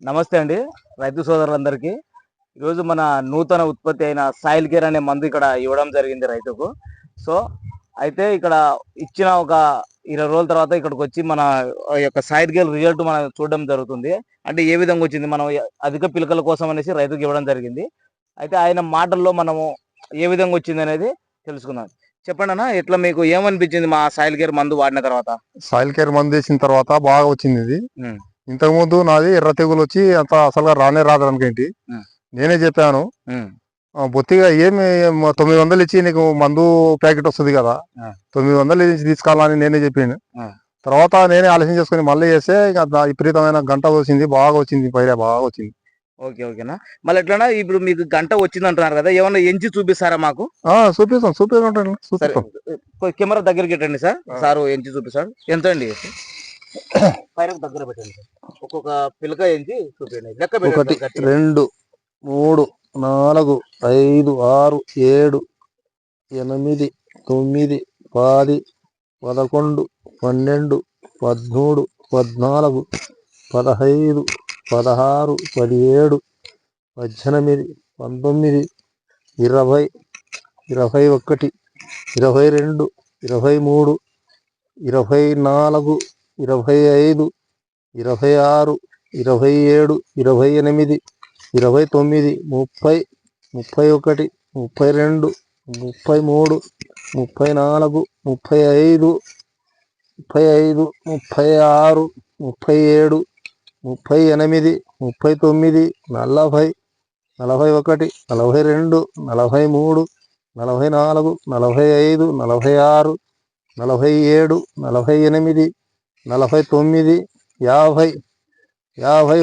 నమస్తే అండి రైతు సోదరులందరికీ. ఈరోజు మన నూతన ఉత్పత్తి అయిన సాయిల్ కేర్ అనే మందు ఇక్కడ ఇవ్వడం జరిగింది రైతుకు. సో అయితే ఇక్కడ ఇచ్చిన ఒక 20 రోజుల తర్వాత ఇక్కడికి వచ్చి మన యొక్క సాయిల్ కేర్ రిజల్ట్ మనం చూడడం జరుగుతుంది. అంటే ఏ విధంగా వచ్చింది, మనం అధిక పిలకల కోసం అనేసి రైతుకు ఇవ్వడం జరిగింది. అయితే ఆయన మాటల్లో మనము ఏ విధంగా వచ్చింది అనేది తెలుసుకుందాం. చెప్పండి అన్న, ఎట్లా మీకు ఏమనిపించింది మా సాయిల్ కేర్ మందు వాడిన తర్వాత? సాయిల్ కేర్ మందు వేసిన తర్వాత బాగా వచ్చింది ఇది. ఇంతకు ముందు నాది ఎర్ర తెగులు వచ్చి అంత అసలుగా రానే రాదనుకేంటి. నేనే చెప్పాను, బొత్తిగా ఏమి 900 ఇచ్చి నీకు మందు ప్యాకెట్ వస్తుంది కదా, 900 ఇచ్చి తీసుకోవాలని నేనే చెప్పాను. తర్వాత నేనే ఆలోచన చేసుకుని మళ్ళీ చేస్తే ఇక విపరీతమైన గంట వచ్చింది, బాగా వచ్చింది, పైరే బాగా వచ్చింది. ఓకే ఓకేనా. మళ్ళీ ఎట్లా ఇప్పుడు మీకు గంట వచ్చింది అంటున్నారు కదా, ఏమన్నా ఎంచి చూపిస్తారా మాకు? చూపిస్తాం. కెమెరా దగ్గరికి పెట్టండి సార్. సారు ఎంచి చూపిస్తాడు. ఎంత అండి? పైరకు దగ్గర పెట్టండి సార్. ఒక్కొక్క పిలక ఎంచి చూపించండి. లెక్క పెట్టండి. 1 2 3 4 5 6 7 8 9 10 11 12 13 14 15 16 17 18 19 20 21 22 23 24 25 26 27 28 29 30 31 32 33 34 35 35 36 37 38 39 40 41 42 43 44 45 46 47 48 49 50 51 52 53 54 55 56 57 58 59 60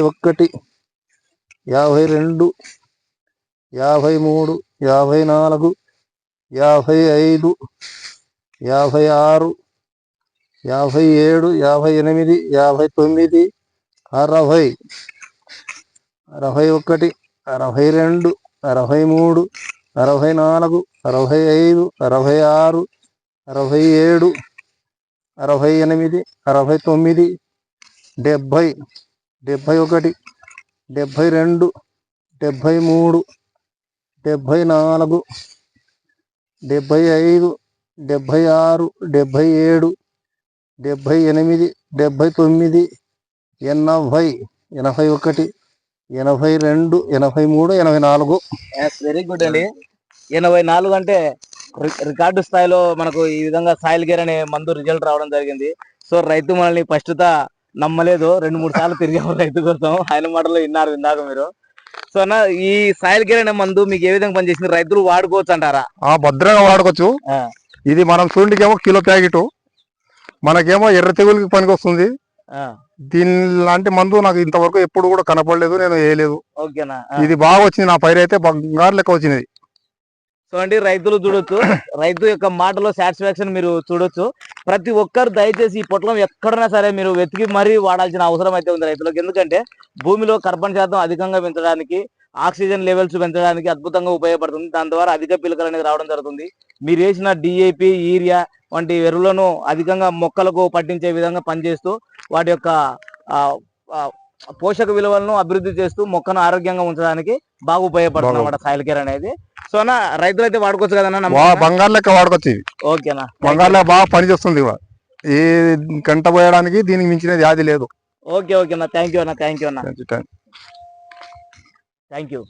61 62 63 64 65 66 67 68 69 70 71 72 73 74 75 76 77 78 79 80 81 82 83 84. వెరీ గుడ్ అండి. 84 అంటే రికార్డు స్థాయిలో మనకు ఈ విధంగా సాయిల్ కేర్ అనే మందు రిజల్ట్ రావడం జరిగింది. సో రైతు మనల్ని ఫస్ట్ నమ్మలేదు, 2-3 సార్లు తిరిగాము రైతు కోసం. ఆయన మాటలో విన్నారు ఇందాక మీరు. సో అన్న, ఈ సాయిల్ కేర్ అనే మందు మీకు ఏ విధంగా పనిచేసింది? రైతులు వాడుకోవచ్చు అంటారా? భద్రంగా వాడుకోవచ్చు. ఇది మనం చూడండికేమో కిలో ప్యాకెట్, మనకేమో ఎర్ర తెగులకి పనికి వస్తుంది. దీని లాంటి మందు నాకు ఇంతవరకు ఎప్పుడు కూడా కనపడలేదు, నేను వేయలేదు. ఓకేనా. ఇది బాగా వచ్చింది, నా పైరు అయితే బంగారు లెక్క వచ్చినది. సో అండి, రైతులు చూడొచ్చు, రైతు యొక్క మాటలో సాటిస్ఫాక్షన్ మీరు చూడొచ్చు. ప్రతి ఒక్కరు దయచేసి ఈ పొట్లం ఎక్కడైనా సరే మీరు వెతికి మరీ వాడాల్సిన అవసరం అయితే ఉంది రైతులకు. ఎందుకంటే భూమిలో కార్బన్ శాతం అధికంగా పెంచడానికి, ఆక్సిజన్ లెవెల్స్ పెంచడానికి అద్భుతంగా ఉపయోగపడుతుంది. దాని ద్వారా అధిక పిలకలు అనేది రావడం జరుగుతుంది. మీరు వేసిన DAP, యూరియా వంటి ఎరువులను అధికంగా మొక్కలకు పట్టించే విధంగా పనిచేస్తూ వాటి యొక్క పోషక విలువలను అభివృద్ధి చేస్తూ మొక్కను ఆరోగ్యంగా ఉంచడానికి బాగా ఉపయోగపడుతుంది అన్నమాట సాయిల్ కేర్ అనేది. సో అన్న, రైతులు అయితే వాడుకోవచ్చు కదన్నా? బంగారు లెక్క వాడుకోవచ్చు. ఓకేనా. బంగారు లెక్క బాగా పనిచేస్తుంది. ఈ గంట పోయడానికి దీనికి మించిన వ్యాధి లేదు. ఓకే ఓకేనా. థ్యాంక్ యూ అన్న. థ్యాంక్ యూ అన్న. Thank you.